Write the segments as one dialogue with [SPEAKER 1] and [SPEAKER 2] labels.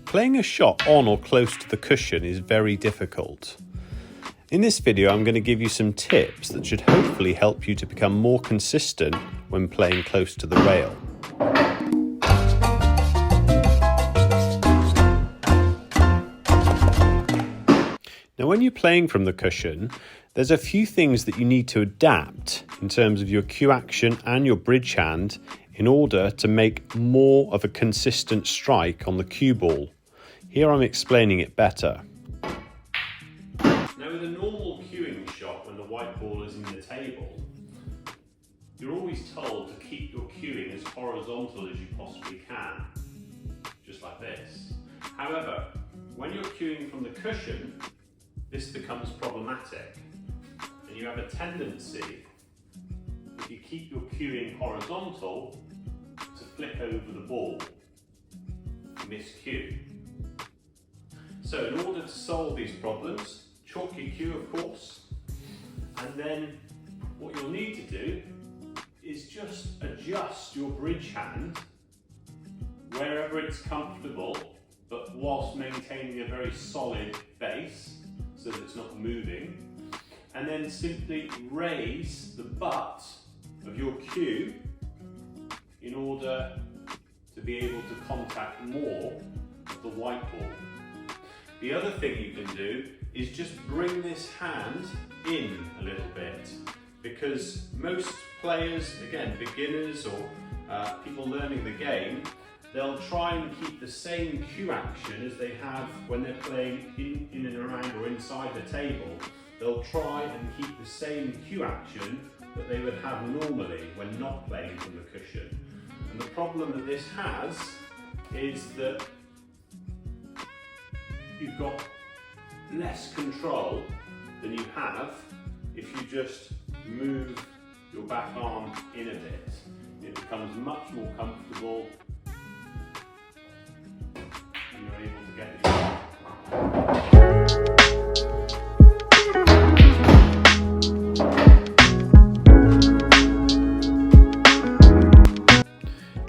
[SPEAKER 1] Playing a shot on or close to the cushion is very difficult. In this video, I'm going to give you some tips that should hopefully help you to become more consistent when playing close to the rail. Now, when you're playing from the cushion, there's a few things that you need to adapt in terms of your cue action and your bridge hand in order to make more of a consistent strike on the cue ball. Here I'm explaining it better. Now, with a normal cueing shot, when the white ball is in the table, you're always told to keep your cueing as horizontal as you possibly can, just like this. However, when you're cueing from the cushion, this becomes problematic, and you have a tendency, if you keep your cueing horizontal, to flick over the ball, miscue. So in order to solve these problems, chalk your cue, of course, and then what you'll need to do is just adjust your bridge hand wherever it's comfortable, but whilst maintaining a very solid base so that it's not moving, and then simply raise the butt of your cue in order to be able to contact more of the white ball. The other thing you can do is just bring this hand in a little bit, because most players, again beginners or people learning the game, they'll try and keep the same cue action as they have when they're playing in and around or inside the table. They'll try and keep the same cue action that they would have normally when not playing from the cushion. And the problem that this has is that you've got less control than you have if you just move your back arm in a bit. It becomes much more comfortable and you're able to get the shot.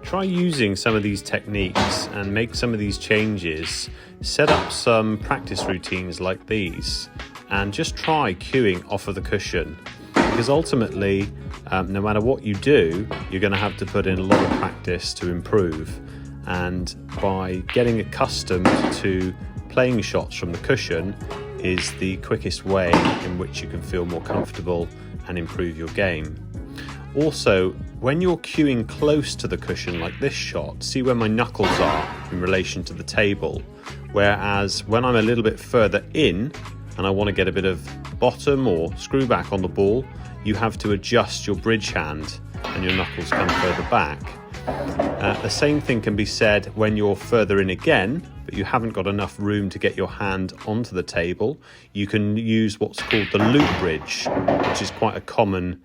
[SPEAKER 1] Try using some of these techniques and make some of these changes. Set up some practice routines like these and just try cueing off of the cushion, because ultimately no matter what you do, you're going to have to put in a lot of practice to improve, and by getting accustomed to playing shots from the cushion is the quickest way in which you can feel more comfortable and improve your game. Also, when you're cueing close to the cushion like this shot, see where my knuckles are in relation to the table, whereas when I'm a little bit further in and I want to get a bit of bottom or screw back on the ball, you have to adjust your bridge hand and your knuckles come further back. The same thing can be said when you're further in again, but you haven't got enough room to get your hand onto the table. You can use what's called the loop bridge, which is quite a common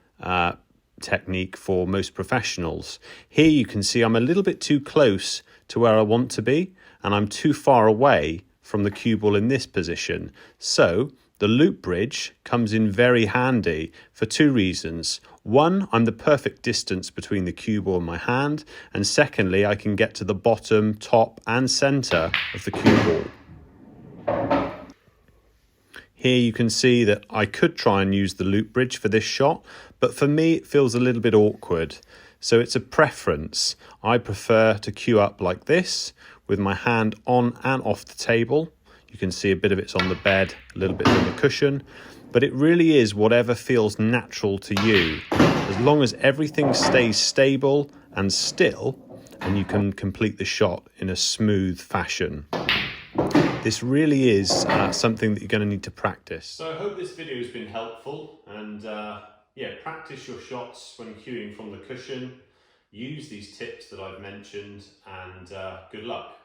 [SPEAKER 1] technique for most professionals. Here you can see I'm a little bit too close to where I want to be, and I'm too far away from the cue ball in this position. So the loop bridge comes in very handy for two reasons. One, I'm the perfect distance between the cue ball and my hand, and secondly, I can get to the bottom, top and center of the cue ball. Here you can see that I could try and use the loop bridge for this shot, but for me it feels a little bit awkward. So it's a preference. I prefer to cue up like this with my hand on and off the table. You can see a bit of it's on the bed, a little bit on the cushion, but it really is whatever feels natural to you. As long as everything stays stable and still, and you can complete the shot in a smooth fashion. This really is something that you're going to need to practice. So I hope this video has been helpful, and practice your shots when cueing from the cushion. Use these tips that I've mentioned, and good luck.